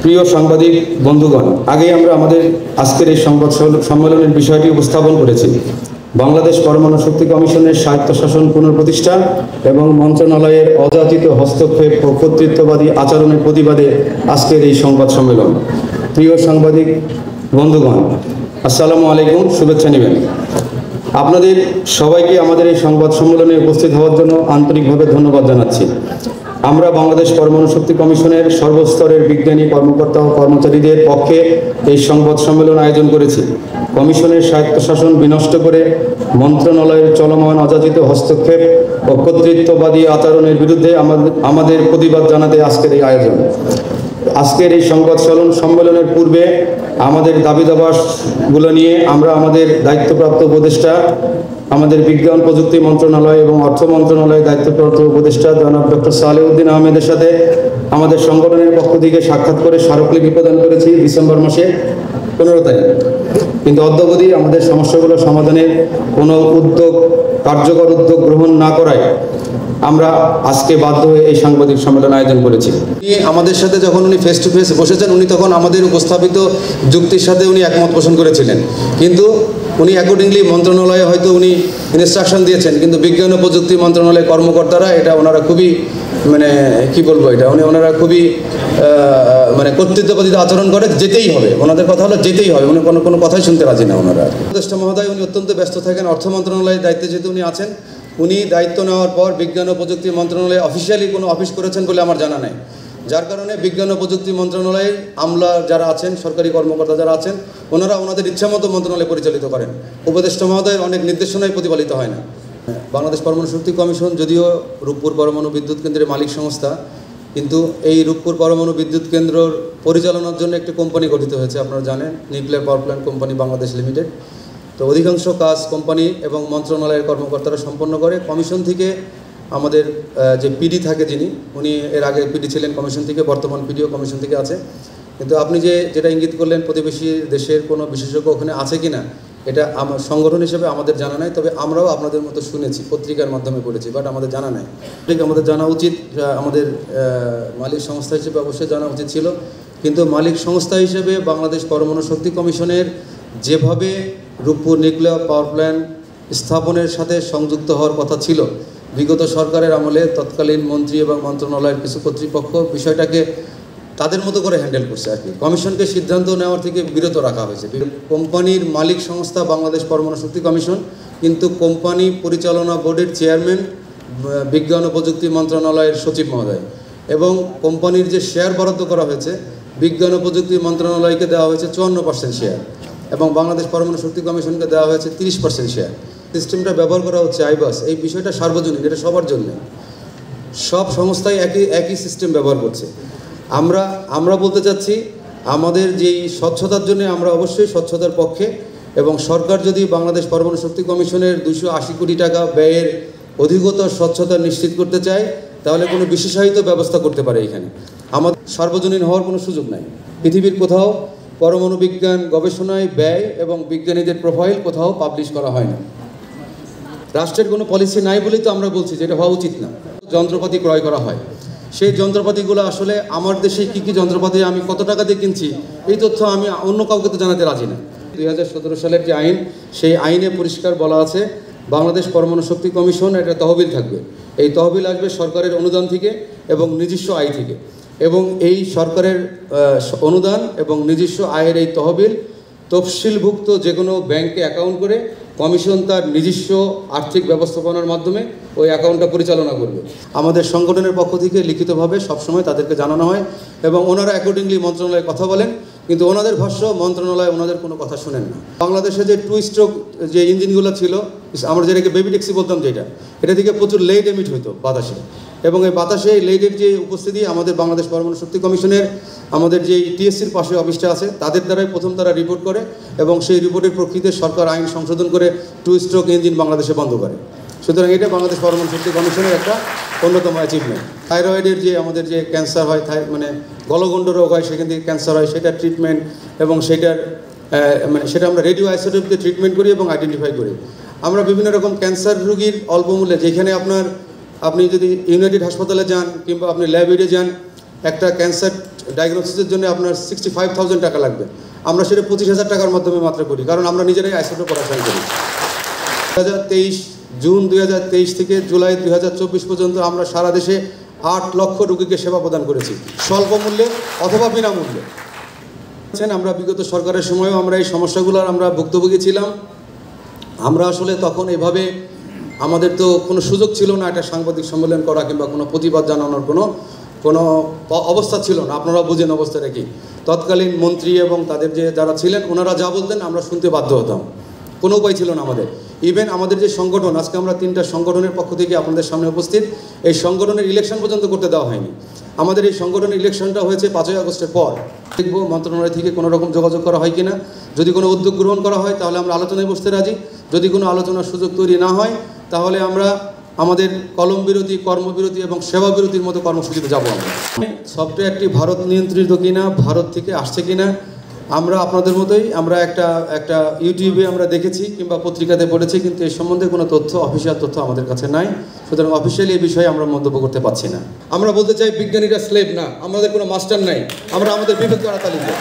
প্রিয় সাংবাদিক বন্ধুগণ, আগেই আমরা আমাদের আজকের এই সংবাদ সম্মেলনের বিষয়টি উপস্থাপন করেছি। বাংলাদেশ পরমাণু শক্তি কমিশনের স্বায়ত্তশাসন পুনঃপ্রতিষ্ঠা এবং মন্ত্রণালয়ের অযাচিত হস্তক্ষেপ ও কর্তৃত্ববাদী আচরণের প্রতিবাদে আজকের এই সংবাদ সম্মেলন। প্রিয় সাংবাদিক বন্ধুগণ, আসসালামু আলাইকুম, শুভেচ্ছা নেবেন। আপনাদের সবাইকে আমাদের এই সংবাদ সম্মেলনে উপস্থিত হওয়ার জন্য আন্তরিকভাবে ধন্যবাদ জানাচ্ছি। আমরা বাংলাদেশ পরমাণু শক্তি কমিশনের সর্বস্তরের বিজ্ঞানী, কর্মকর্তা ও কর্মচারীদের পক্ষে এই সংবাদ সম্মেলন আয়োজন করেছি। কমিশনের স্বায়ত্তশাসন বিনষ্ট করে মন্ত্রণালয়ের চলমান অযাচিত হস্তক্ষেপ ও কর্তৃত্ববাদী আচরণের বিরুদ্ধে আমাদের প্রতিবাদ জানাতে আজকের এই আয়োজন। আজকের এই সংবাদ সম্মেলনের পূর্বে আমাদের দাবি দাবাগুলো নিয়ে আমরা আমাদের দায়িত্বপ্রাপ্ত উপদেষ্টা, আমাদের বিজ্ঞান প্রযুক্তি মন্ত্রণালয় এবং অর্থ মন্ত্রণালয়ের দায়িত্বপ্রাপ্ত উপদেষ্টা জনাব ডক্টর সালেউদ্দিন আহমেদের সাথে আমাদের সংগঠনের পক্ষ থেকে সাক্ষাৎ করে স্মারকলিপি প্রদান করেছি ডিসেম্বর মাসে 15 তারিখ। কিন্তু অদ্যাবধি আমাদের সমস্যাগুলো সমাধানের কোনো কার্যকর উদ্যোগ গ্রহণ না করায় আমরা আজকে বাধ্য হয়ে এই সাংবাদিক সম্মেলন আয়োজন করেছি। আমাদের সাথে যখন উনি ফেস টু ফেস বসেছেন, উনি তখন আমাদের উপস্থাপিত যুক্তির সাথে উনি একমত পোষণ করেছিলেন, কিন্তু উনি অ্যাকর্ডিংলি মন্ত্রণালয়ে হয়তো উনি ইনস্ট্রাকশন দিয়েছেন, কিন্তু বিজ্ঞান ও প্রযুক্তি মন্ত্রণালয়ের কর্মকর্তারা এটা ওনারা খুবই ওনারা খুবই কর্তৃত্ববাদী আচরণ করে। যেতেই হবে, ওনাদের কথা হলো যেতেই হবে, উনি কোনো কথাই শুনতে রাজি না ওনারা। উপদেষ্টা মহোদয় উনি অত্যন্ত ব্যস্ত থাকেন, অর্থ মন্ত্রণালয়ের দায়িত্বে যেহেতু উনি আছেন, উনি দায়িত্ব নেওয়ার পর বিজ্ঞান ও প্রযুক্তি মন্ত্রণালয়ে অফিসিয়ালি কোনো অফিস করেছেন বলে আমার জানা নাই, যার কারণে বিজ্ঞান ও প্রযুক্তি মন্ত্রণালয়ে আমলা যারা আছেন, সরকারি কর্মকর্তা যারা আছেন, ওনারা ওনাদের ইচ্ছামতো মন্ত্রণালয় পরিচালিত করেন। উপদেষ্টা মহোদয়ের অনেক নির্দেশনাই প্রতিপালিত হয় না। বাংলাদেশ পরমাণু শক্তি কমিশন যদিও রূপপুর পরমাণু বিদ্যুৎ কেন্দ্রের মালিক সংস্থা, কিন্তু এই রূপপুর পরমাণু বিদ্যুৎ কেন্দ্র পরিচালনার জন্য একটি কোম্পানি গঠিত হয়েছে, আপনারা জানেন, nuclear power plant company Bangladesh limited. তো অধিকাংশ কাজ কোম্পানি এবং মন্ত্রণালয়ের কর্মকর্তারা সম্পন্ন করে। কমিশন থেকে আমাদের যে পিডি থাকে, যিনি উনি এর আগে পিডি ছিলেন কমিশন থেকে, বর্তমান পিডিও কমিশন থেকে আছে। কিন্তু আপনি যেটা ইঙ্গিত করলেন প্রতিবেশী দেশের কোনো বিশেষজ্ঞ ওখানে আছে কি না, এটা আমার সংগঠন হিসেবে আমাদের জানা নাই, তবে আমরাও আপনাদের মতো শুনেছি, পত্রিকার মাধ্যমে পড়েছি, বাট আমাদের জানা নাই। ঠিক আমাদের জানা উচিত, আমাদের মালিক সংস্থা হিসেবে অবশ্যই জানা উচিত ছিল, কিন্তু মালিক সংস্থা হিসেবে বাংলাদেশ পরমাণু শক্তি কমিশনের যেভাবে রূপপুর নিউক্লিয়ার পাওয়ার প্ল্যান্ট স্থাপনের সাথে সংযুক্ত হওয়ার কথা ছিল, বিগত সরকারের আমলে তৎকালীন মন্ত্রী এবং মন্ত্রণালয়ের কিছু কর্তৃপক্ষ বিষয়টাকে তাদের মতো করে হ্যান্ডেল করছে আর কি। কমিশনকে সিদ্ধান্ত নেওয়ার থেকে বিরত রাখা হয়েছে। কোম্পানির মালিক সংস্থা বাংলাদেশ পরমাণু শক্তি কমিশন, কিন্তু কোম্পানি পরিচালনা বোর্ডের চেয়ারম্যান বিজ্ঞান ও প্রযুক্তি মন্ত্রণালয়ের সচিব মহোদয়, এবং কোম্পানির যে শেয়ার বরাদ্দ করা হয়েছে বিজ্ঞান ও প্রযুক্তি মন্ত্রণালয়কে দেওয়া হয়েছে 54% শেয়ার, এবং বাংলাদেশ পরমাণু শক্তি কমিশনকে দেওয়া হয়েছে 30% শেয়ার। সিস্টেমটা ব্যবহার করা হচ্ছে আইবাস, এই বিষয়টা সার্বজনীন, এটা সবার জন্য, সব সংস্থাই একই সিস্টেম ব্যবহার করছে। আমরা বলতে চাচ্ছি, আমাদের যেই স্বচ্ছতার জন্য আমরা অবশ্যই স্বচ্ছতার পক্ষে, এবং সরকার যদি বাংলাদেশ পরমাণু শক্তি কমিশনের 280 কোটি টাকা ব্যয়ের অধিকতর স্বচ্ছতা নিশ্চিত করতে চায়, তাহলে কোনো বিশেষায়িত ব্যবস্থা করতে পারে। এখানে আমাদের সার্বজনীন হওয়ার কোনো সুযোগ নাই। পৃথিবীর কোথাও পরমাণু বিজ্ঞান গবেষণায় ব্যয় এবং বিজ্ঞানীদের প্রোফাইল কোথাও পাবলিশ করা হয় না। রাষ্ট্রের কোনো পলিসি নাই বলেই তো আমরা বলছি যেটা হওয়া উচিত না। যন্ত্রপাতি ক্রয় করা হয়, সেই যন্ত্রপাতিগুলো আসলে আমার দেশে কী কী যন্ত্রপাতি আমি কত টাকা দিয়ে কিনছি, এই তথ্য আমি অন্য কাউকে তো জানাতে রাজি না। 2017 সালের যে আইন, সেই আইনে পরিষ্কার বলা আছে বাংলাদেশ পরমাণু শক্তি কমিশন একটা তহবিল থাকবে। এই তহবিল আসবে সরকারের অনুদান থেকে এবং নিজস্ব আয় থেকে, এবং এই সরকারের অনুদান এবং নিজস্ব আয়ের এই তহবিল তফসিলভুক্ত যে কোনো ব্যাংকে অ্যাকাউন্ট করে কমিশন তার নিজস্ব আর্থিক ব্যবস্থাপনার মাধ্যমে ওই অ্যাকাউন্টটা পরিচালনা করবে। আমাদের সংগঠনের পক্ষ থেকে লিখিতভাবে সবসময় তাদেরকে জানানো হয়, এবং ওনারা অ্যাকর্ডিংলি মন্ত্রণালয়ে কথা বলেন, কিন্তু ওনাদের ভাষ্য মন্ত্রণালয় ওনাদের কোনো কথা শোনেন না। বাংলাদেশে যে 2 স্ট্রোক যে ইঞ্জিনগুলো ছিল, আমরা যেটাকে বেবি ট্যাক্সি বলতাম, এটা থেকে প্রচুর লেড এমিট হইতো বাতাসে, এবং এই বাতাসে লেডের যে উপস্থিতি আমাদের বাংলাদেশ পরমাণু শক্তি কমিশনের আমাদের যে টিএসসির পাশে অফিসটা আছে তাদের দ্বারাই প্রথম তারা রিপোর্ট করে, এবং সেই রিপোর্টের প্রেক্ষিতে সরকার আইন সংশোধন করে 2 স্ট্রোক ইঞ্জিন বাংলাদেশে বন্ধ করে। সুতরাং এটা বাংলাদেশ পরমাণু শক্তি কমিশনের একটা অন্যতম অ্যাচিভমেন্ট। থাইরয়েডের যে আমাদের যে ক্যান্সার হয়, গলগণ্ড রোগ হয়, সেখান থেকে ক্যান্সার হয়, সেটার ট্রিটমেন্ট এবং সেটা আমরা রেডিও আইসোটোপ দিয়ে ট্রিটমেন্ট করি এবং আইডেন্টিফাই করি। আমরা বিভিন্ন রকম ক্যান্সার রোগীর অল্প মূল্যে, যেখানে আপনি যদি ইউনাইটেড হাসপাতালে যান কিংবা আপনি ল্যাবএডে যান, একটা ক্যান্সার ডায়াগনোসিসের জন্য আপনার 65,000 টাকা লাগবে, আমরা সেটা 25,000 টাকার মাধ্যমে মাত্র করি, কারণ আমরা নিজেরাই আইসোটোপ অপারেশন করি। 2023 জুন 2023 থেকে জুলাই 2024 পর্যন্ত আমরা সারা দেশে 8 লক্ষ রোগীকে সেবা প্রদান করেছি, স্বল্প মূল্যে অথবা বিনামূল্যে। আমরা বিগত সরকারের সময়ও আমরা এই সমস্যাগুলোর আমরা ভুক্তভোগী ছিলাম। আমরা আসলে তখন এভাবে আমাদের তো কোনো সুযোগ ছিল না একটা সাংবাদিক সম্মেলন করা কিংবা কোনো প্রতিবাদ জানানোর কোনো অবস্থা ছিল না। আপনারা বুঝেন অবস্থাটা কি। তৎকালীন মন্ত্রী এবং তাদের যারা ছিলেন ওনারা যা বলতেন আমরা শুনতে বাধ্য হতাম, কোনো উপায় ছিল না আমাদের। ইভেন আমাদের যে সংগঠন, আজকে আমরা 3টা সংগঠনের পক্ষ থেকে আপনাদের সামনে উপস্থিত, এই সংগঠনের ইলেকশন পর্যন্ত করতে দেওয়া হয়নি। আমাদের এই সংগঠনের ইলেকশনটা হয়েছে 5ই আগস্টের পর। দেখব মন্ত্রণালয় থেকে কোনো রকম যোগাযোগ করা হয় কিনা। যদি কোনো উদ্যোগ গ্রহণ করা হয় তাহলে আমরা আলোচনায় বসতে রাজি। যদি কোনো আলোচনার সুযোগ তৈরি না হয় তাহলে আমরা আমাদের কলম বিরতি, কর্মবিরতি এবং সেবা বিরতির মতো কর্মসূচিতে যাব। আমরা সফটওয়্যারটি ভারত নিয়ন্ত্রিত কিনা, ভারত থেকে আসছে কিনা, আমরা আপনাদের মতোই আমরা একটা ইউটিউবে আমরা দেখেছি কিংবা পত্রিকাতে পড়েছি, কিন্তু এই সম্বন্ধে কোনো অফিসিয়াল তথ্য আমাদের কাছে নাই। সুতরাং অফিসিয়ালি এই বিষয়ে আমরা মন্তব্য করতে পারছি না। আমরা বলতে চাই বিজ্ঞানীরা স্লেভ না, আমাদের কোনো মাস্টার নাই, আমরা আমাদের বিবেক দ্বারা তালিকা।